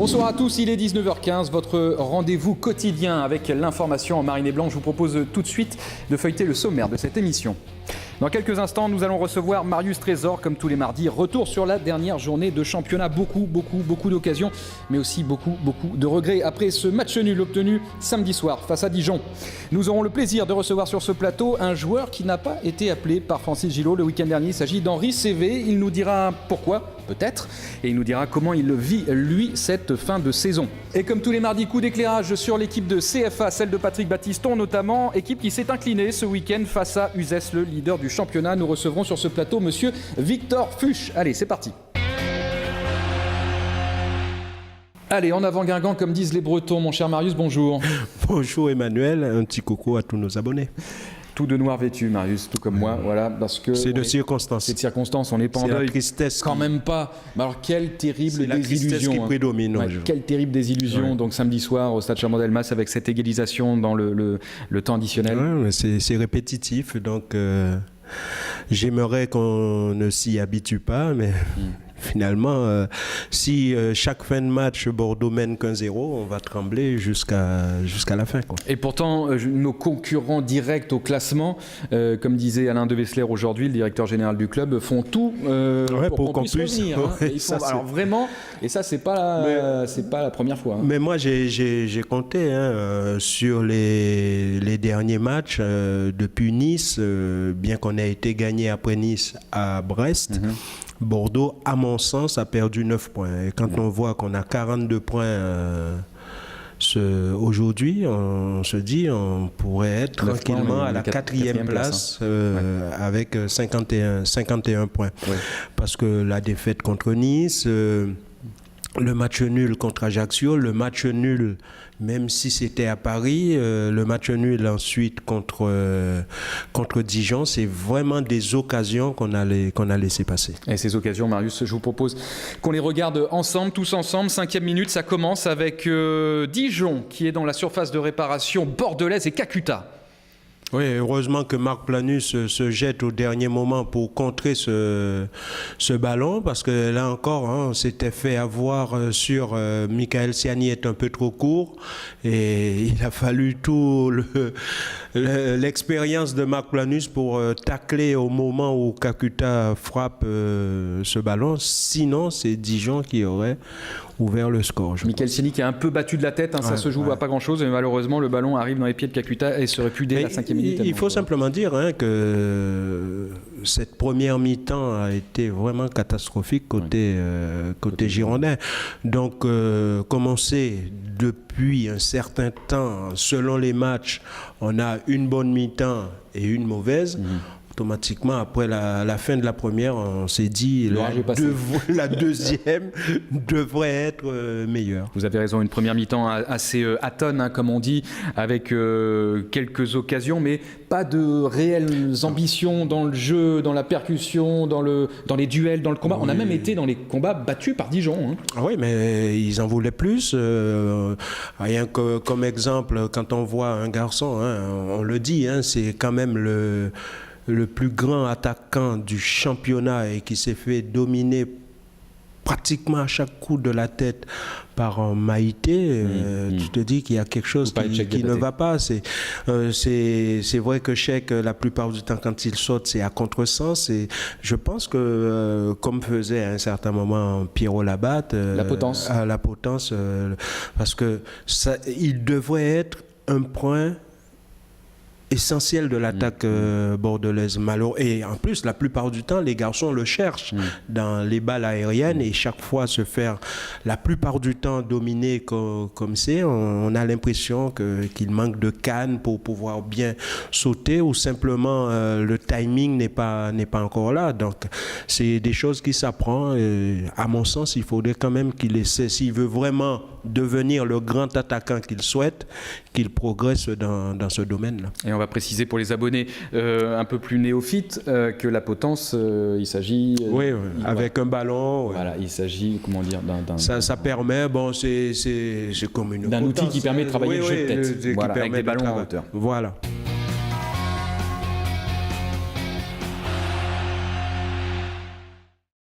Bonsoir à tous, il est 19h15, votre rendez-vous quotidien avec l'information en marine et blanc. Je vous propose tout de suite de feuilleter le sommaire de cette émission. Dans quelques instants, nous allons recevoir Marius Trésor, comme tous les mardis. Retour sur la dernière journée de championnat. Beaucoup d'occasions, mais aussi beaucoup de regrets. Après ce match nul obtenu samedi soir face à Dijon, nous aurons le plaisir de recevoir sur ce plateau un joueur qui n'a pas été appelé par Francis Gillot le week-end dernier. Il s'agit d'Henri Cévé. Il nous dira pourquoi, peut-être, et il nous dira comment il vit, lui, cette fin de saison. Et comme tous les mardis, coup d'éclairage sur l'équipe de CFA, celle de Patrick Battiston notamment, équipe qui s'est inclinée ce week-end face à Uzès, le leader du championnat. Nous recevrons sur ce plateau monsieur Victor Fuchs. Allez, c'est parti. Allez, en avant Guingamp, comme disent les Bretons. Mon cher Marius, bonjour. Bonjour Emmanuel, un petit coucou à tous nos abonnés. Tout de noir vêtu, Marius, tout comme moi, voilà, parce que... C'est de circonstance. C'est de circonstance, on n'est pas en deuil. C'est la tristesse. Quand même pas. Mais alors, quelle terrible désillusion. C'est la tristesse qui prédomine. Ouais, quelle terrible désillusion, ouais. Donc samedi soir au stade Chaban-Delmas avec cette égalisation dans le temps additionnel. Ouais, c'est répétitif, donc j'aimerais qu'on ne s'y habitue pas, mais... Finalement, si chaque fin de match Bordeaux mène qu'1-0, on va trembler jusqu'à la fin, quoi. Et pourtant, nos concurrents directs au classement, comme disait Alain Devesler aujourd'hui, le directeur général du club, font tout pour qu'on puisse revenir. Ouais, alors vraiment, et ça c'est pas la première fois. Mais moi j'ai compté sur les derniers matchs depuis Nice, bien qu'on ait été gagné après Nice à Brest. Bordeaux, à mon sens, a perdu 9 points. Et quand on voit qu'on a 42 points aujourd'hui, on se dit on pourrait être tranquillement à la quatrième place avec 51 points. Ouais. Parce que la défaite contre Nice, le match nul contre Ajaccio, le match nul, même si c'était à Paris, le match nul ensuite contre Dijon, c'est vraiment des occasions qu'on a laissé passer. Et ces occasions, Marius, je vous propose qu'on les regarde ensemble, tous ensemble. 5e minute, ça commence avec Dijon qui est dans la surface de réparation bordelaise et Kakuta. Oui, heureusement que Marc Planus se jette au dernier moment pour contrer ce ballon, parce que là encore, on s'était fait avoir sur Michael Siani est un peu trop court, et il a fallu tout l'expérience de Marc Planus pour tacler au moment où Kakuta frappe ce ballon. Sinon, c'est Dijon qui aurait ouvert le score. Michael Siani qui a un peu battu de la tête, ça se joue à pas grand-chose, mais malheureusement le ballon arrive dans les pieds de Kakuta et serait pu dès la 5e minute. Il faut simplement dire que cette première mi-temps a été vraiment catastrophique côté girondin. Donc, comme on sait, depuis un certain temps, selon les matchs, on a une bonne mi-temps et une mauvaise. Automatiquement, après la fin de la première, on s'est dit la deuxième devrait être meilleure. Vous avez raison, une première mi-temps assez atone, comme on dit, avec quelques occasions, mais pas de réelles ambitions dans le jeu, dans la percussion, dans les duels, dans le combat. Oui. On a même été dans les combats battus par Dijon. Oui, mais ils en voulaient plus. Rien que comme exemple, quand on voit un garçon, on le dit, c'est quand même le plus grand attaquant du championnat et qui s'est fait dominer pratiquement à chaque coup de la tête par Maïté, tu te dis qu'il y a quelque chose qui ne va pas. C'est vrai que Cheikh, la plupart du temps, quand il saute, c'est à contresens. Et je pense que, comme faisait à un certain moment Pierrot Labatte, la potence, parce que il devrait être un point essentiel de l'attaque bordelaise. Et en plus, la plupart du temps, les garçons le cherchent dans les balles aériennes et chaque fois se faire, la plupart du temps, dominer comme c'est. On a l'impression qu'il manque de canne pour pouvoir bien sauter ou simplement le timing n'est pas encore là. Donc, c'est des choses qui s'apprennent. À mon sens, il faudrait quand même qu'il essaie, s'il veut vraiment devenir le grand attaquant qu'il souhaite, qu'il progresse dans ce domaine-là. Et on va préciser pour les abonnés un peu plus néophytes que la potence, il s'agit... avec un ballon. Voilà, il s'agit, comment dire, ça permet, c'est comme une d'un outil qui permet de travailler le jeu de tête, avec des ballons en hauteur. Voilà.